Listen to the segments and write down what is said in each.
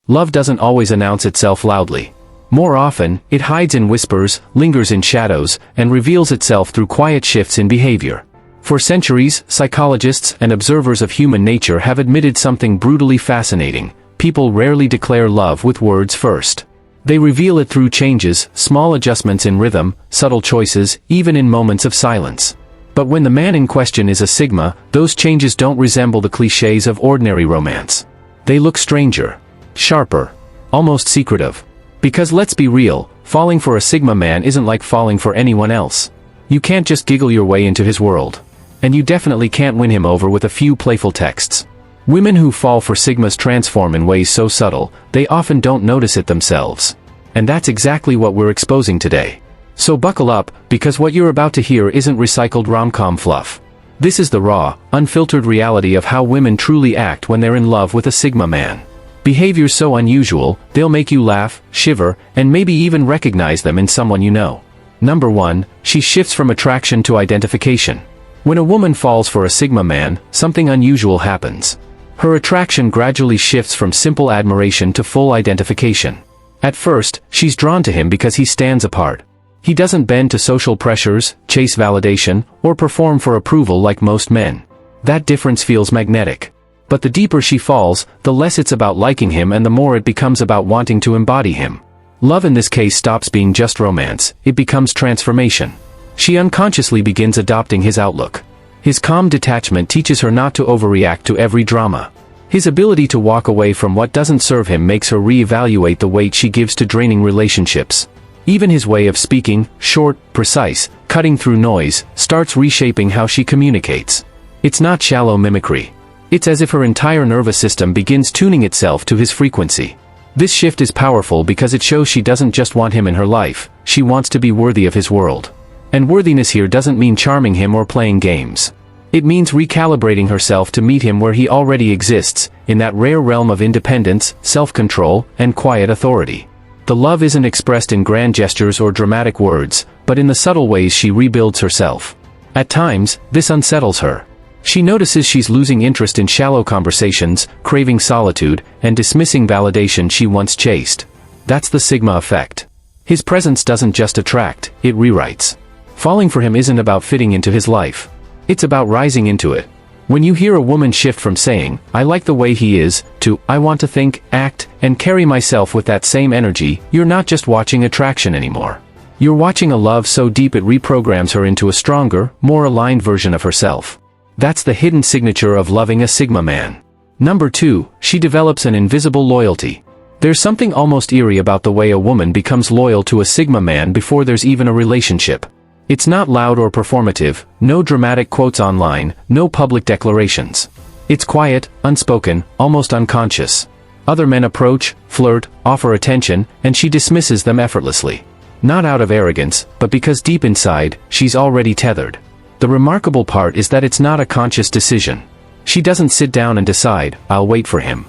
Love doesn't always announce itself loudly. More often, it hides in whispers, lingers in shadows, and reveals itself through quiet shifts in behavior. For centuries, psychologists and observers of human nature have admitted something brutally fascinating: people rarely declare love with words first. They reveal it through changes, small adjustments in rhythm, subtle choices, even in moments of silence. But when the man in question is a Sigma, those changes don't resemble the clichés of ordinary romance. They look stranger, sharper, almost secretive. Because let's be real, falling for a Sigma man isn't like falling for anyone else. You can't just giggle your way into his world. And you definitely can't win him over with a few playful texts. Women who fall for Sigmas transform in ways so subtle, they often don't notice it themselves. And that's exactly what we're exposing today. So buckle up, because what you're about to hear isn't recycled rom-com fluff. This is the raw, unfiltered reality of how women truly act when they're in love with a Sigma man. Behaviors so unusual, they'll make you laugh, shiver, and maybe even recognize them in someone you know. Number 1, she shifts from attraction to identification. When a woman falls for a Sigma man, something unusual happens. Her attraction gradually shifts from simple admiration to full identification. At first, she's drawn to him because he stands apart. He doesn't bend to social pressures, chase validation, or perform for approval like most men. That difference feels magnetic. But the deeper she falls, the less it's about liking him and the more it becomes about wanting to embody him. Love in this case stops being just romance, it becomes transformation. She unconsciously begins adopting his outlook. His calm detachment teaches her not to overreact to every drama. His ability to walk away from what doesn't serve him makes her reevaluate the weight she gives to draining relationships. Even his way of speaking, short, precise, cutting through noise, starts reshaping how she communicates. It's not shallow mimicry. It's as if her entire nervous system begins tuning itself to his frequency. This shift is powerful because it shows she doesn't just want him in her life, she wants to be worthy of his world. And worthiness here doesn't mean charming him or playing games. It means recalibrating herself to meet him where he already exists, in that rare realm of independence, self-control, and quiet authority. The love isn't expressed in grand gestures or dramatic words, but in the subtle ways she rebuilds herself. At times, this unsettles her. She notices she's losing interest in shallow conversations, craving solitude, and dismissing validation she once chased. That's the Sigma effect. His presence doesn't just attract, it rewrites. Falling for him isn't about fitting into his life. It's about rising into it. When you hear a woman shift from saying, "I like the way he is," to, "I want to think, act, and carry myself with that same energy," you're not just watching attraction anymore. You're watching a love so deep it reprograms her into a stronger, more aligned version of herself. That's the hidden signature of loving a Sigma man. Number 2, she develops an invisible loyalty. There's something almost eerie about the way a woman becomes loyal to a Sigma man before there's even a relationship. It's not loud or performative, no dramatic quotes online, no public declarations. It's quiet, unspoken, almost unconscious. Other men approach, flirt, offer attention, and she dismisses them effortlessly. Not out of arrogance, but because deep inside, she's already tethered. The remarkable part is that it's not a conscious decision. She doesn't sit down and decide, "I'll wait for him."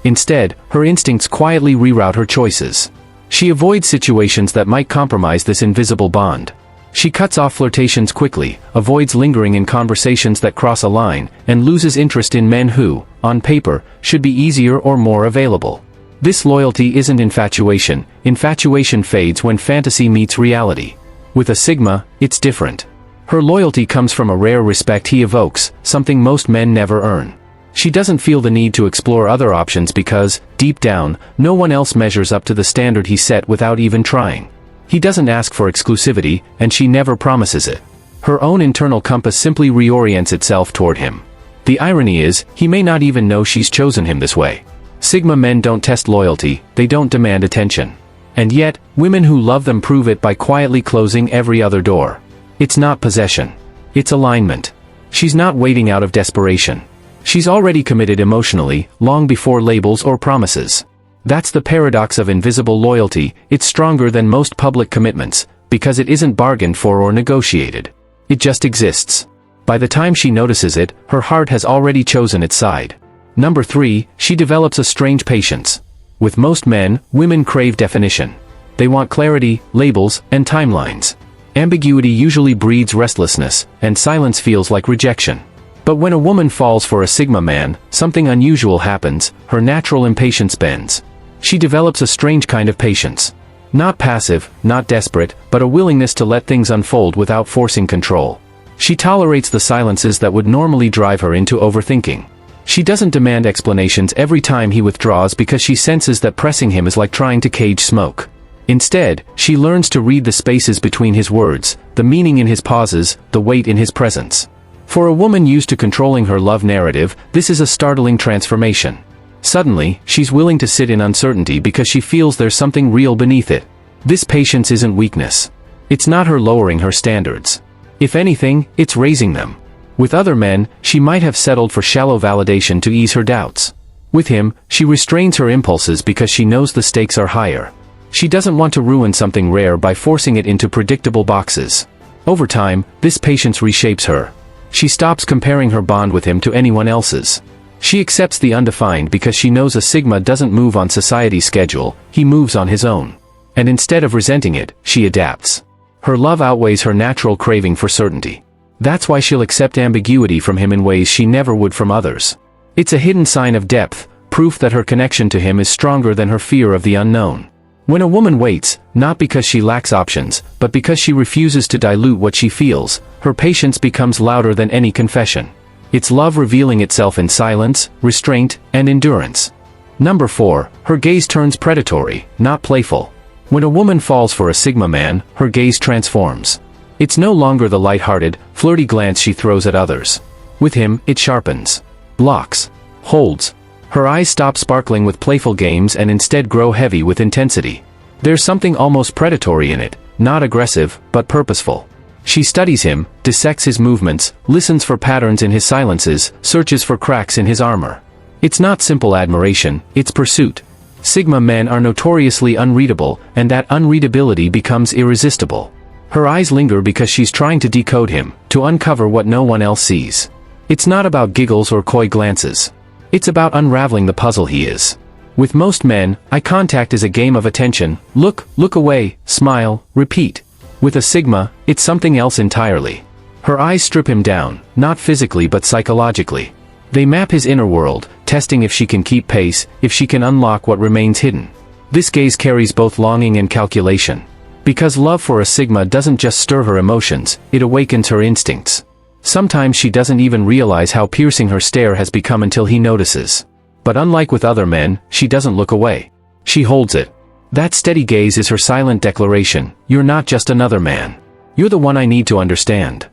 Instead, her instincts quietly reroute her choices. She avoids situations that might compromise this invisible bond. She cuts off flirtations quickly, avoids lingering in conversations that cross a line, and loses interest in men who, on paper, should be easier or more available. This loyalty isn't infatuation. Infatuation fades when fantasy meets reality. With a Sigma, it's different. Her loyalty comes from a rare respect he evokes, something most men never earn. She doesn't feel the need to explore other options because, deep down, no one else measures up to the standard he set without even trying. He doesn't ask for exclusivity, and she never promises it. Her own internal compass simply reorients itself toward him. The irony is, he may not even know she's chosen him this way. Sigma men don't test loyalty, they don't demand attention. And yet, women who love them prove it by quietly closing every other door. It's not possession. It's alignment. She's not waiting out of desperation. She's already committed emotionally, long before labels or promises. That's the paradox of invisible loyalty. It's stronger than most public commitments, because it isn't bargained for or negotiated. It just exists. By the time she notices it, her heart has already chosen its side. Number 3, she develops a strange patience. With most men, women crave definition. They want clarity, labels, and timelines. Ambiguity usually breeds restlessness, and silence feels like rejection. But when a woman falls for a Sigma man, something unusual happens. Her natural impatience bends. She develops a strange kind of patience. Not passive, not desperate, but a willingness to let things unfold without forcing control. She tolerates the silences that would normally drive her into overthinking. She doesn't demand explanations every time he withdraws because she senses that pressing him is like trying to cage smoke. Instead, she learns to read the spaces between his words, the meaning in his pauses, the weight in his presence. For a woman used to controlling her love narrative, this is a startling transformation. Suddenly, she's willing to sit in uncertainty because she feels there's something real beneath it. This patience isn't weakness. It's not her lowering her standards. If anything, it's raising them. With other men, she might have settled for shallow validation to ease her doubts. With him, she restrains her impulses because she knows the stakes are higher. She doesn't want to ruin something rare by forcing it into predictable boxes. Over time, this patience reshapes her. She stops comparing her bond with him to anyone else's. She accepts the undefined because she knows a Sigma doesn't move on society's schedule, he moves on his own. And instead of resenting it, she adapts. Her love outweighs her natural craving for certainty. That's why she'll accept ambiguity from him in ways she never would from others. It's a hidden sign of depth, proof that her connection to him is stronger than her fear of the unknown. When a woman waits, not because she lacks options, but because she refuses to dilute what she feels, her patience becomes louder than any confession. It's love revealing itself in silence, restraint, and endurance. Number 4, her gaze turns predatory, not playful. When a woman falls for a Sigma man, her gaze transforms. It's no longer the light-hearted, flirty glance she throws at others. With him, it sharpens, blocks, holds. Her eyes stop sparkling with playful games and instead grow heavy with intensity. There's something almost predatory in it, not aggressive, but purposeful. She studies him, dissects his movements, listens for patterns in his silences, searches for cracks in his armor. It's not simple admiration, it's pursuit. Sigma men are notoriously unreadable, and that unreadability becomes irresistible. Her eyes linger because she's trying to decode him, to uncover what no one else sees. It's not about giggles or coy glances. It's about unraveling the puzzle he is. With most men, eye contact is a game of attention. Look away, smile, repeat. With a Sigma, it's something else entirely. Her eyes strip him down, not physically but psychologically. They map his inner world, testing if she can keep pace, if she can unlock what remains hidden. This gaze carries both longing and calculation. Because love for a Sigma doesn't just stir her emotions, it awakens her instincts. Sometimes she doesn't even realize how piercing her stare has become until he notices. But unlike with other men, she doesn't look away. She holds it. That steady gaze is her silent declaration, you're not just another man. You're the one I need to understand.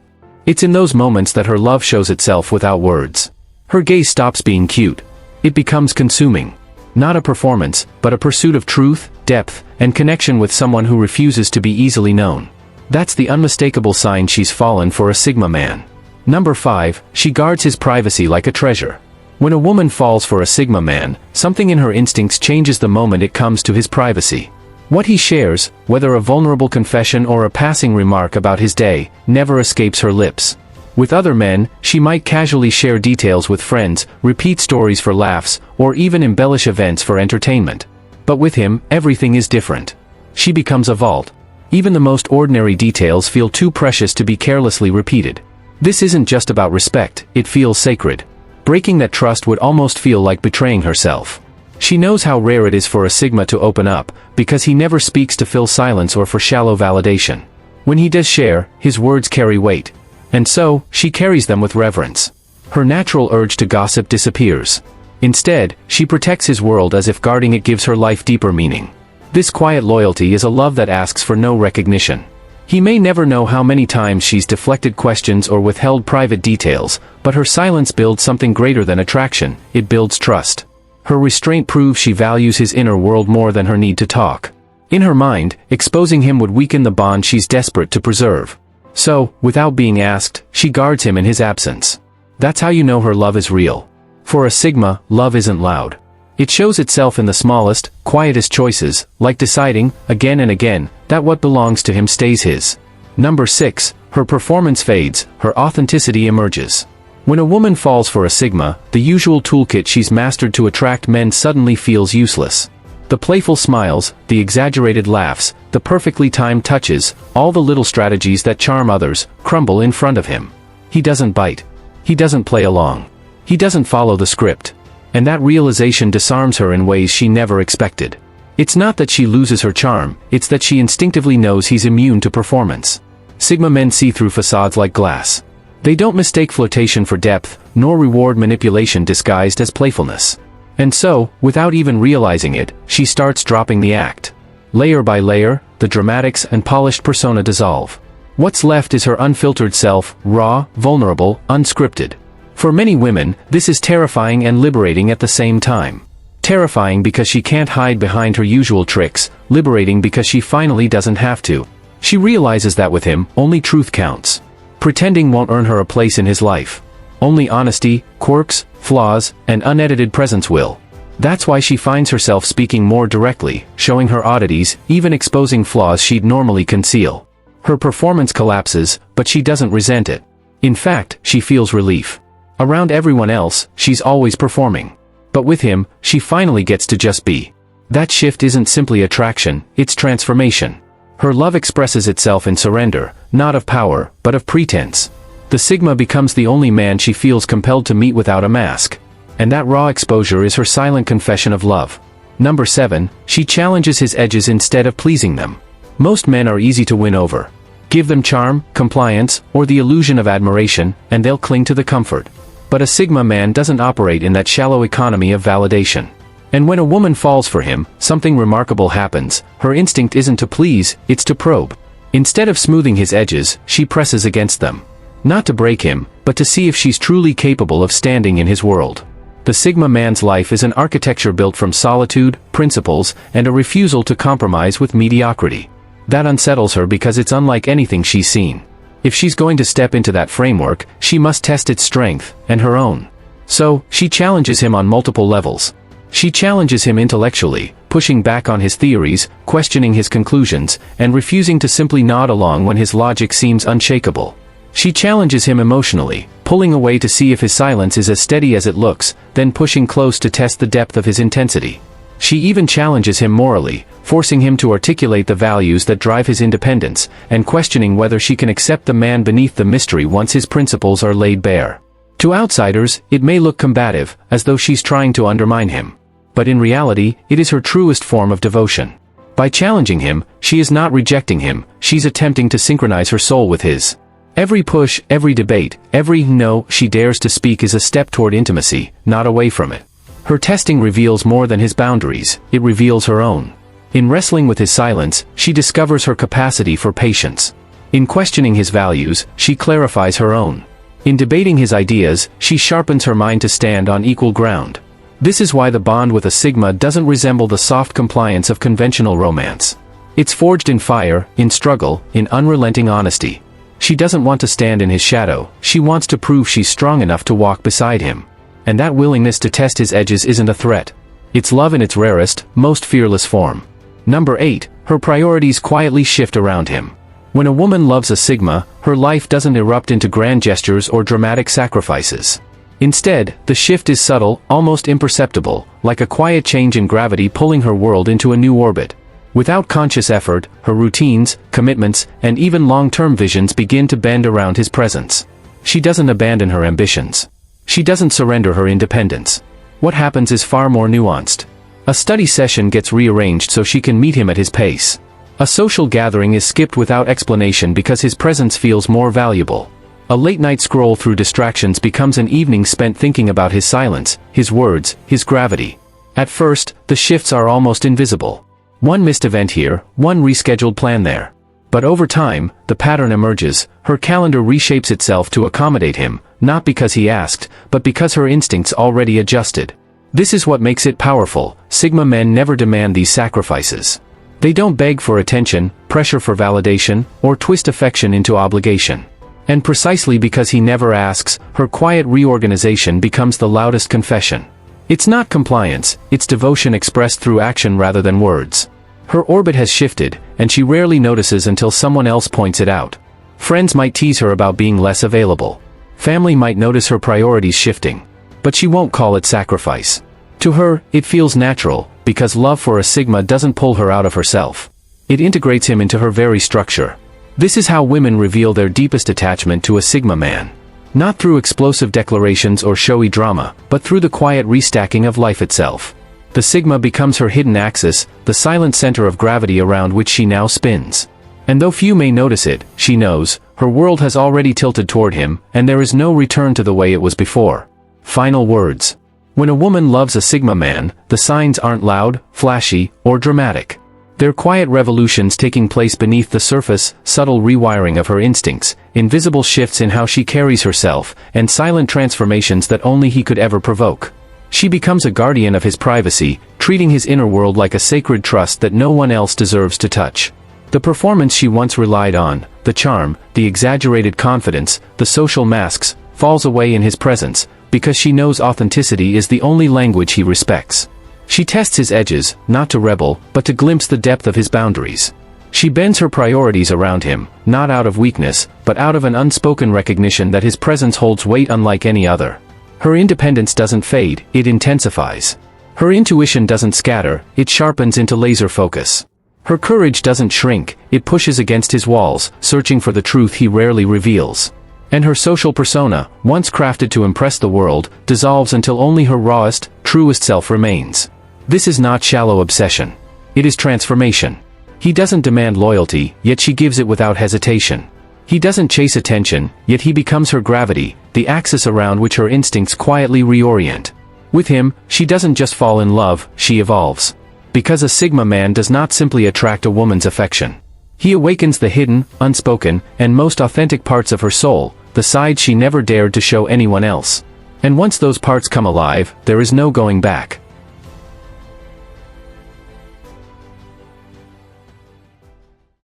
It's in those moments that her love shows itself without words. Her gaze stops being cute. It becomes consuming. Not a performance, but a pursuit of truth, depth, and connection with someone who refuses to be easily known. That's the unmistakable sign she's fallen for a Sigma man. Number 5, she guards his privacy like a treasure. When a woman falls for a Sigma man, something in her instincts changes the moment it comes to his privacy. What he shares, whether a vulnerable confession or a passing remark about his day, never escapes her lips. With other men, she might casually share details with friends, repeat stories for laughs, or even embellish events for entertainment. But with him, everything is different. She becomes a vault. Even the most ordinary details feel too precious to be carelessly repeated. This isn't just about respect, it feels sacred. Breaking that trust would almost feel like betraying herself. She knows how rare it is for a Sigma to open up, because he never speaks to fill silence or for shallow validation. When he does share, his words carry weight. And so, she carries them with reverence. Her natural urge to gossip disappears. Instead, she protects his world as if guarding it gives her life deeper meaning. This quiet loyalty is a love that asks for no recognition. He may never know how many times she's deflected questions or withheld private details, but her silence builds something greater than attraction, it builds trust. Her restraint proves she values his inner world more than her need to talk. In her mind, exposing him would weaken the bond she's desperate to preserve. So, without being asked, she guards him in his absence. That's how you know her love is real. For a Sigma, love isn't loud. It shows itself in the smallest, quietest choices, like deciding, again and again, that what belongs to him stays his. Number 6, her performance fades, her authenticity emerges. When a woman falls for a Sigma, the usual toolkit she's mastered to attract men suddenly feels useless. The playful smiles, the exaggerated laughs, the perfectly timed touches, all the little strategies that charm others, crumble in front of him. He doesn't bite. He doesn't play along. He doesn't follow the script. and that realization disarms her in ways she never expected. It's not that she loses her charm, it's that she instinctively knows he's immune to performance. Sigma men see through facades like glass. They don't mistake flirtation for depth, nor reward manipulation disguised as playfulness. And so, without even realizing it, she starts dropping the act. Layer by layer, the dramatics and polished persona dissolve. What's left is her unfiltered self, raw, vulnerable, unscripted. For many women, this is terrifying and liberating at the same time. Terrifying because she can't hide behind her usual tricks, liberating because she finally doesn't have to. She realizes that with him, only truth counts. Pretending won't earn her a place in his life. Only honesty, quirks, flaws, and unedited presence will. That's why she finds herself speaking more directly, showing her oddities, even exposing flaws she'd normally conceal. Her performance collapses, but she doesn't resent it. In fact, she feels relief. Around everyone else, she's always performing. But with him, she finally gets to just be. That shift isn't simply attraction, it's transformation. Her love expresses itself in surrender, not of power, but of pretense. The Sigma becomes the only man she feels compelled to meet without a mask. And that raw exposure is her silent confession of love. Number 7, she challenges his edges instead of pleasing them. Most men are easy to win over. Give them charm, compliance, or the illusion of admiration, and they'll cling to the comfort. But a Sigma man doesn't operate in that shallow economy of validation. And when a woman falls for him, something remarkable happens. Her instinct isn't to please, it's to probe. Instead of smoothing his edges, she presses against them. Not to break him, but to see if she's truly capable of standing in his world. The Sigma man's life is an architecture built from solitude, principles, and a refusal to compromise with mediocrity. That unsettles her because it's unlike anything she's seen. If she's going to step into that framework, she must test its strength, and her own. So, she challenges him on multiple levels. She challenges him intellectually, pushing back on his theories, questioning his conclusions, and refusing to simply nod along when his logic seems unshakable. She challenges him emotionally, pulling away to see if his silence is as steady as it looks, then pushing close to test the depth of his intensity. She even challenges him morally, forcing him to articulate the values that drive his independence, and questioning whether she can accept the man beneath the mystery once his principles are laid bare. To outsiders, it may look combative, as though she's trying to undermine him. But in reality, it is her truest form of devotion. By challenging him, she is not rejecting him, she's attempting to synchronize her soul with his. Every push, every debate, every no she dares to speak is a step toward intimacy, not away from it. Her testing reveals more than his boundaries, it reveals her own. In wrestling with his silence, she discovers her capacity for patience. In questioning his values, she clarifies her own. In debating his ideas, she sharpens her mind to stand on equal ground. This is why the bond with a Sigma doesn't resemble the soft compliance of conventional romance. It's forged in fire, in struggle, in unrelenting honesty. She doesn't want to stand in his shadow, she wants to prove she's strong enough to walk beside him. And that willingness to test his edges isn't a threat. It's love in its rarest, most fearless form. Number 8, her priorities quietly shift around him. When a woman loves a Sigma, her life doesn't erupt into grand gestures or dramatic sacrifices. Instead, the shift is subtle, almost imperceptible, like a quiet change in gravity pulling her world into a new orbit. Without conscious effort, her routines, commitments, and even long-term visions begin to bend around his presence. She doesn't abandon her ambitions. She doesn't surrender her independence. What happens is far more nuanced. A study session gets rearranged so she can meet him at his pace. A social gathering is skipped without explanation because his presence feels more valuable. A late-night scroll through distractions becomes an evening spent thinking about his silence, his words, his gravity. At first, the shifts are almost invisible. One missed event here, one rescheduled plan there. But over time, the pattern emerges, her calendar reshapes itself to accommodate him, not because he asked, but because her instincts already adjusted. This is what makes it powerful. Sigma men never demand these sacrifices. They don't beg for attention, pressure for validation, or twist affection into obligation. And precisely because he never asks, her quiet reorganization becomes the loudest confession. It's not compliance, it's devotion expressed through action rather than words. Her orbit has shifted, and she rarely notices until someone else points it out. Friends might tease her about being less available. Family might notice her priorities shifting. But she won't call it sacrifice. To her, it feels natural, because love for a Sigma doesn't pull her out of herself. It integrates him into her very structure. This is how women reveal their deepest attachment to a Sigma man. Not through explosive declarations or showy drama, but through the quiet restacking of life itself. The sigma becomes her hidden axis, the silent center of gravity around which she now spins. And though few may notice it, she knows, her world has already tilted toward him, and there is no return to the way it was before. Final words. When a woman loves a sigma man, the signs aren't loud, flashy, or dramatic. They're quiet revolutions taking place beneath the surface, subtle rewiring of her instincts, invisible shifts in how she carries herself, and silent transformations that only he could ever provoke. She becomes a guardian of his privacy, treating his inner world like a sacred trust that no one else deserves to touch. The performance she once relied on, the charm, the exaggerated confidence, the social masks, falls away in his presence, because she knows authenticity is the only language he respects. She tests his edges, not to rebel, but to glimpse the depth of his boundaries. She bends her priorities around him, not out of weakness, but out of an unspoken recognition that his presence holds weight unlike any other. Her independence doesn't fade, it intensifies. Her intuition doesn't scatter, it sharpens into laser focus. Her courage doesn't shrink, it pushes against his walls, searching for the truth he rarely reveals. And her social persona, once crafted to impress the world, dissolves until only her rawest, truest self remains. This is not shallow obsession. It is transformation. He doesn't demand loyalty, yet she gives it without hesitation. He doesn't chase attention, yet he becomes her gravity, the axis around which her instincts quietly reorient. With him, she doesn't just fall in love, she evolves. Because a sigma man does not simply attract a woman's affection. He awakens the hidden, unspoken, and most authentic parts of her soul, the side she never dared to show anyone else. And once those parts come alive, there is no going back.